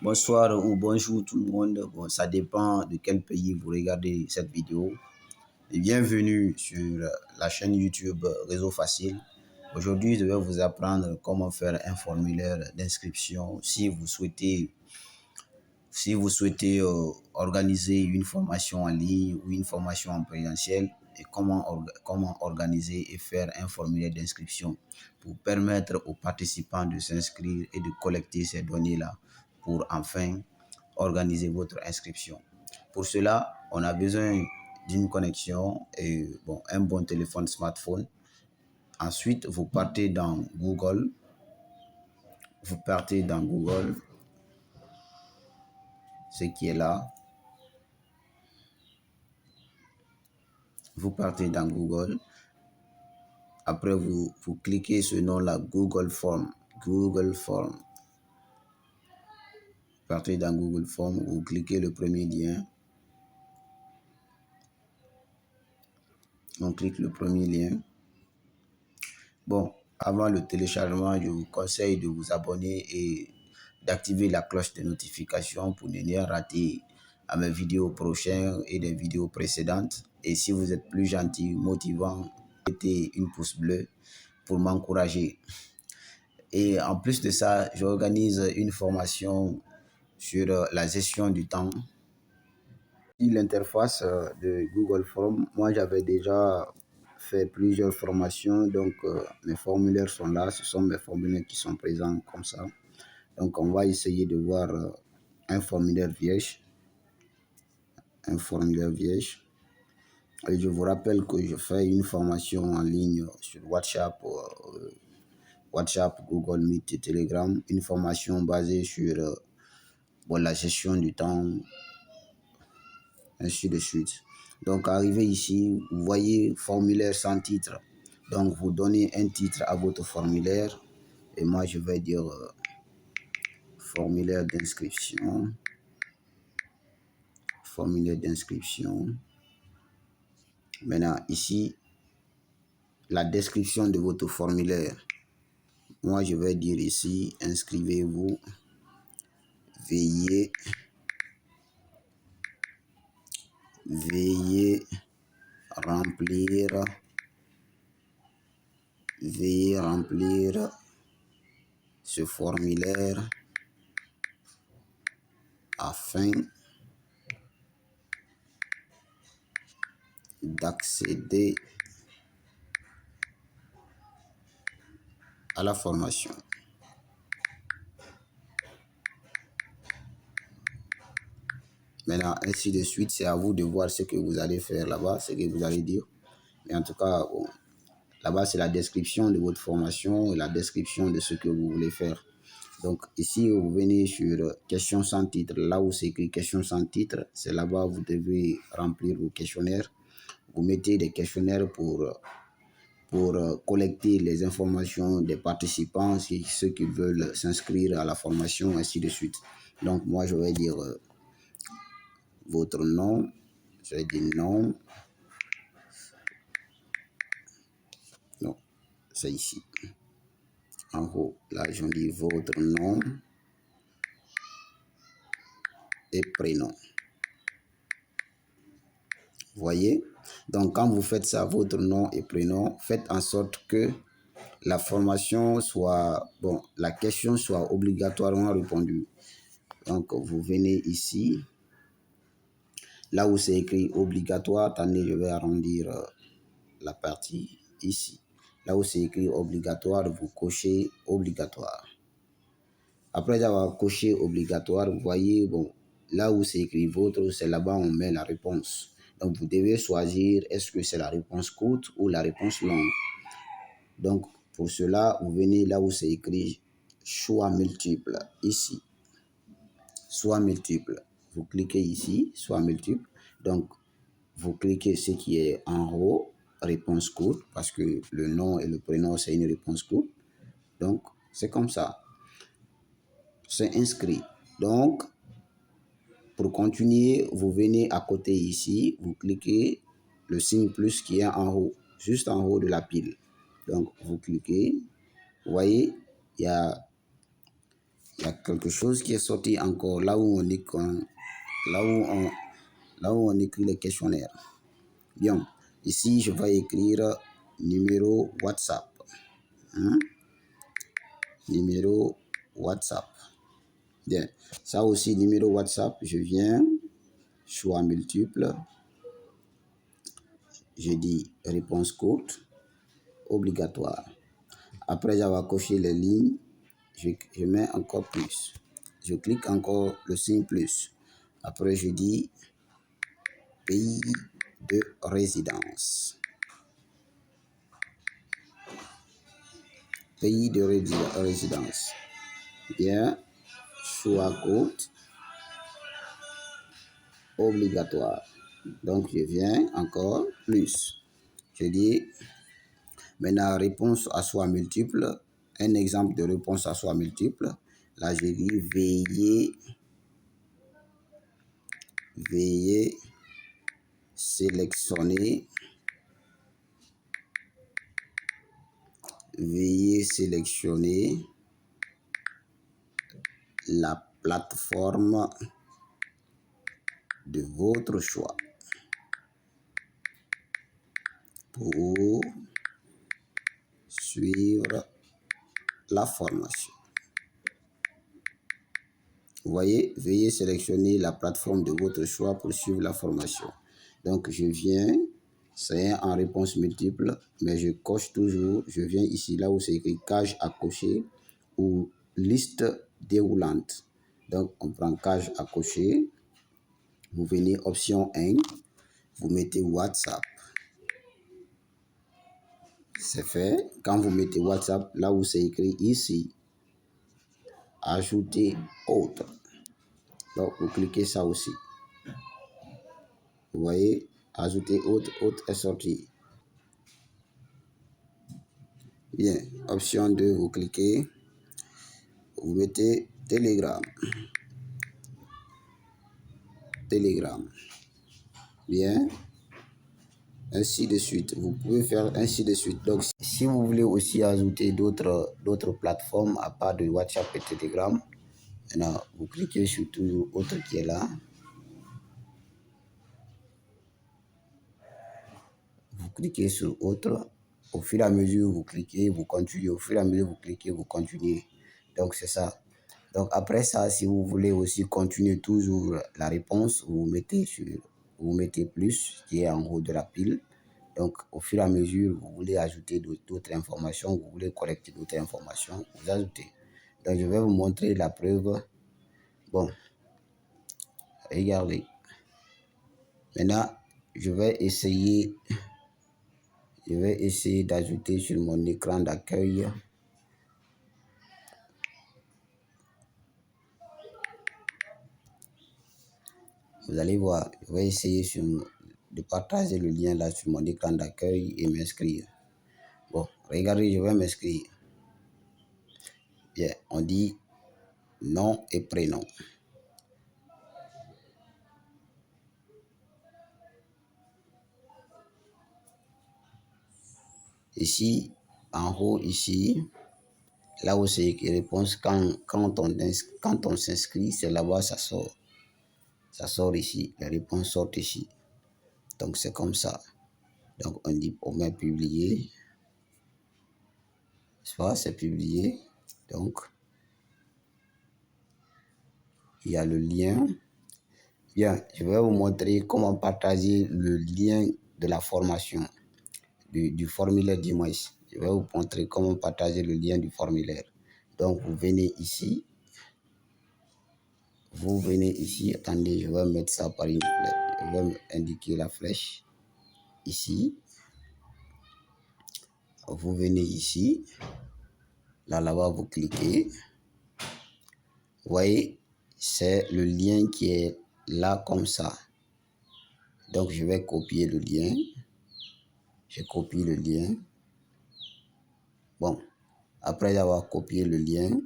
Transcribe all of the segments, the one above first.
Bonsoir ou bonjour tout le monde. Bon, ça dépend de quel pays vous regardez cette vidéo. Et bienvenue sur la chaîne YouTube Réseau Facile. Aujourd'hui, je vais vous apprendre comment faire un formulaire d'inscription si vous souhaitez organiser une formation en ligne ou une formation en présentiel, et comment organiser et faire un formulaire d'inscription pour permettre aux participants de s'inscrire et de collecter ces données-là pour enfin organiser votre inscription. Pour cela, on a besoin d'une connexion et un bon téléphone smartphone. Ensuite, vous partez dans Google. Ce qui est là. Vous partez dans Google. Après, vous cliquez ce nom-là, Google Form. Partez dans Google Form, vous cliquez le premier lien. On clique le premier lien. Bon, avant le téléchargement, je vous conseille de vous abonner et d'activer la cloche de notification pour ne rien rater à mes vidéos prochaines et des vidéos précédentes. Et si vous êtes plus gentil, motivant, mettez une pouce bleu pour m'encourager. Et en plus de ça, j'organise une formation sur la gestion du temps. L'interface de Google Form, moi j'avais déjà fait plusieurs formations, donc mes formulaires sont là, ce sont mes formulaires qui sont présents comme ça. Donc on va essayer de voir un formulaire vierge. Et je vous rappelle que je fais une formation en ligne sur WhatsApp, Google Meet et Telegram, une formation basée sur la gestion du temps, ainsi de suite. Donc, arrivé ici, vous voyez formulaire sans titre. Donc, vous donnez un titre à votre formulaire. Et moi, je vais dire formulaire d'inscription. Maintenant, ici, la description de votre formulaire. Moi, je vais dire ici, inscrivez-vous. Veuillez remplir ce formulaire afin d'accéder à la formation. Maintenant, ainsi de suite, c'est à vous de voir ce que vous allez faire là-bas, ce que vous allez dire. Mais en tout cas, là-bas, c'est la description de votre formation et la description de ce que vous voulez faire. Donc, ici, vous venez sur questions sans titre. Là où c'est écrit questions sans titre, c'est là-bas où vous devez remplir vos questionnaires. Vous mettez des questionnaires pour collecter les informations des participants, ceux qui veulent s'inscrire à la formation, ainsi de suite. Donc, moi, je vais dire votre nom. Je vais dire non. Non, c'est ici. En haut, là, je dis votre nom et prénom. Voyez? Donc, quand vous faites ça, votre nom et prénom, faites en sorte que la formation soit, la question soit obligatoirement répondue. Donc, vous venez ici. Là où c'est écrit obligatoire, attendez, je vais arrondir la partie ici. Là où c'est écrit obligatoire, vous cochez obligatoire. Après avoir coché obligatoire, vous voyez, là où c'est écrit votre, c'est là-bas on met la réponse. Donc, vous devez choisir est-ce que c'est la réponse courte ou la réponse longue. Donc, pour cela, vous venez là où c'est écrit choix multiple, ici. Choix multiple. Vous cliquez ici, choix multiple. Donc, vous cliquez ce qui est en haut, réponse courte, parce que le nom et le prénom, c'est une réponse courte. Donc, c'est comme ça. C'est inscrit. Donc, pour continuer, vous venez à côté ici, vous cliquez le signe plus qui est en haut, juste en haut de la pile. Donc, vous cliquez. Vous voyez, il y a il y a quelque chose qui est sorti encore là où on écrit les questionnaires. Bien, ici je vais écrire numéro WhatsApp. Numéro WhatsApp. Bien, ça aussi, numéro WhatsApp, je viens, choix multiple, je dis réponse courte, obligatoire. Après avoir coché les lignes, je mets encore plus. Je clique encore le signe plus. Après, je dis pays de résidence. Pays de résidence. Bien, choix courte, obligatoire. Donc, je viens encore plus. Je dis maintenant réponse à choix multiple. Un exemple de réponse à choix multiple. Là, je dis veuillez sélectionner la plateforme de votre choix pour suivre la formation. Vous voyez, veuillez sélectionner la plateforme de votre choix pour suivre la formation. Donc, je viens, c'est en réponse multiple, mais je coche toujours, je viens ici, là où c'est écrit cage à cocher ou liste déroulante. Donc, on prend cage à cocher, vous venez option 1, vous mettez WhatsApp. C'est fait. Quand vous mettez WhatsApp, là où c'est écrit ici, ajouter autre. Donc, vous cliquez ça aussi. Vous voyez, ajouter autre est sorti. Bien, option 2, vous cliquez, vous mettez Telegram. Bien, ainsi de suite. Vous pouvez faire ainsi de suite. Donc, si vous voulez aussi ajouter d'autres plateformes à part de WhatsApp et Telegram, maintenant, vous cliquez sur toujours autre qui est là. Vous cliquez sur autre. Au fur et à mesure, vous cliquez, vous continuez. Au fur et à mesure, vous cliquez, vous continuez. Donc, c'est ça. Donc, après ça, si vous voulez aussi continuer toujours la réponse, vous mettez plus, qui est en haut de la pile. Donc, au fur et à mesure, vous voulez ajouter d'autres informations, vous voulez collecter d'autres informations, vous ajoutez. Donc, je vais vous montrer la preuve. Bon, regardez. Maintenant, je vais essayer d'ajouter sur mon écran d'accueil. Vous allez voir, je vais essayer de partager le lien là sur mon écran d'accueil et m'inscrire. Bon, regardez, je vais m'inscrire. Bien, on dit nom et prénom. Ici, en haut, ici, là où c'est écrit réponse, quand on s'inscrit, c'est là-bas, ça sort. Ça sort ici, les réponses sortent ici. Donc, c'est comme ça. Donc, on met publier. Soit c'est publié. Donc, il y a le lien. Bien, je vais vous montrer comment partager le lien de la formation, du formulaire du moins. Je vais vous montrer comment partager le lien du formulaire. Donc, vous venez ici. Attendez, je vais mettre ça par une flèche. Je vais indiquer la flèche. Ici. Vous venez ici. Là-bas, vous cliquez. Vous voyez, c'est le lien qui est là comme ça. Donc, je vais copier le lien. Je copie le lien. Bon, après avoir copié le lien,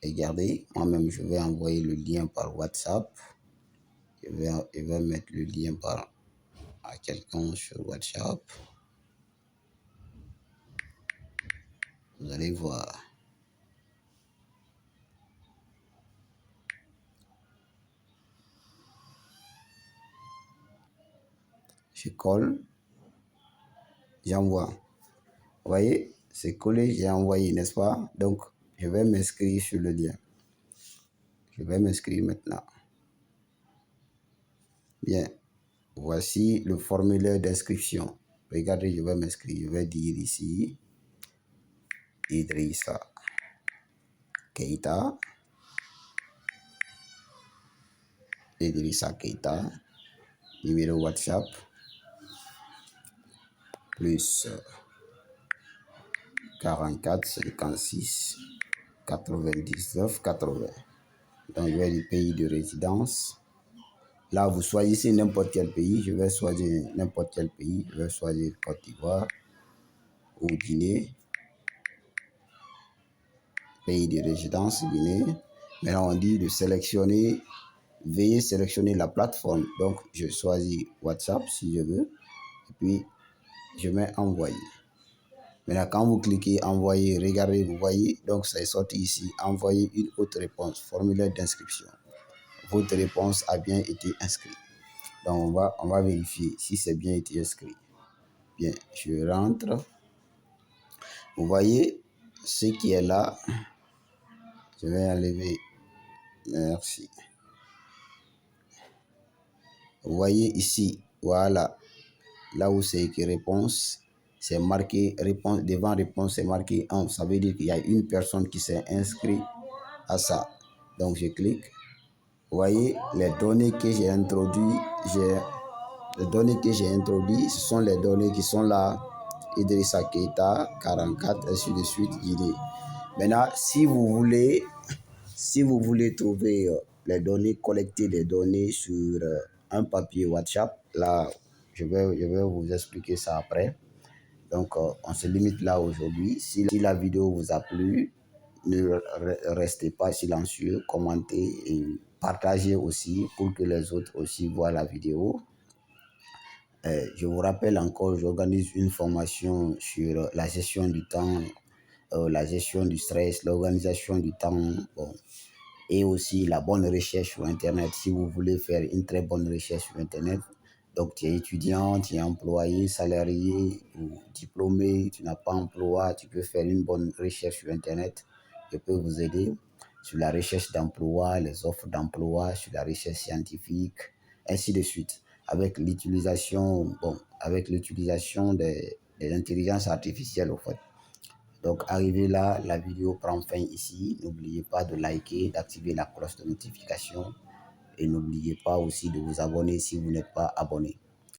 regardez, moi-même, je vais envoyer le lien par WhatsApp. Je vais mettre le lien à quelqu'un sur WhatsApp. Vous allez voir. Je colle, j'envoie. Vous voyez, c'est collé, j'ai envoyé, n'est-ce pas? Donc, je vais m'inscrire sur le lien. Je vais m'inscrire maintenant. Bien, voici le formulaire d'inscription. Regardez, je vais m'inscrire. Je vais dire ici, Idrissa Keita. Idrissa Keita. Numéro WhatsApp. Plus 44 56 99 80. Donc, je vais du pays de résidence. Là, vous choisissez n'importe quel pays. Je vais choisir n'importe quel pays. Je vais choisir Côte d'Ivoire ou Guinée. Pays de résidence, Guinée. Maintenant, on dit de sélectionner. Veuillez sélectionner la plateforme. Donc, je choisis WhatsApp si je veux. Et puis, je mets envoyer. Maintenant, quand vous cliquez envoyer, regardez, vous voyez, donc ça est sorti ici. Envoyer une autre réponse, formulaire d'inscription. Votre réponse a bien été inscrite. Donc, on va vérifier si c'est bien été inscrit. Bien, je rentre. Vous voyez ce qui est là. Je vais enlever. Merci. Vous voyez ici, voilà. Là où c'est écrit réponse, c'est marqué réponse. Devant réponse, c'est marqué 1. Ça veut dire qu'il y a une personne qui s'est inscrite à ça. Donc, je clique. Vous voyez, les données que j'ai introduites, ce sont les données qui sont là. Idrissa Keita, 44, ainsi de suite, Guinée. Maintenant, si vous voulez trouver les données, collecter les données sur un papier WhatsApp, là, je vais vous expliquer ça après. Donc, on se limite là aujourd'hui. Si la vidéo vous a plu, ne restez pas silencieux, commentez et partagez aussi pour que les autres aussi voient la vidéo. Je vous rappelle encore, j'organise une formation sur la gestion du temps, la gestion du stress, l'organisation du temps, bon, et aussi la bonne recherche sur Internet. Si vous voulez faire une très bonne recherche sur Internet, donc tu es étudiant, tu es employé, salarié ou diplômé, tu n'as pas emploi, tu peux faire une bonne recherche sur Internet. Je peux vous aider sur la recherche d'emploi, les offres d'emploi, sur la recherche scientifique, ainsi de suite. Avec l'utilisation des intelligences artificielles, au fait. Donc, arrivé là, la vidéo prend fin ici. N'oubliez pas de liker, d'activer la cloche de notification. Et n'oubliez pas aussi de vous abonner si vous n'êtes pas abonné.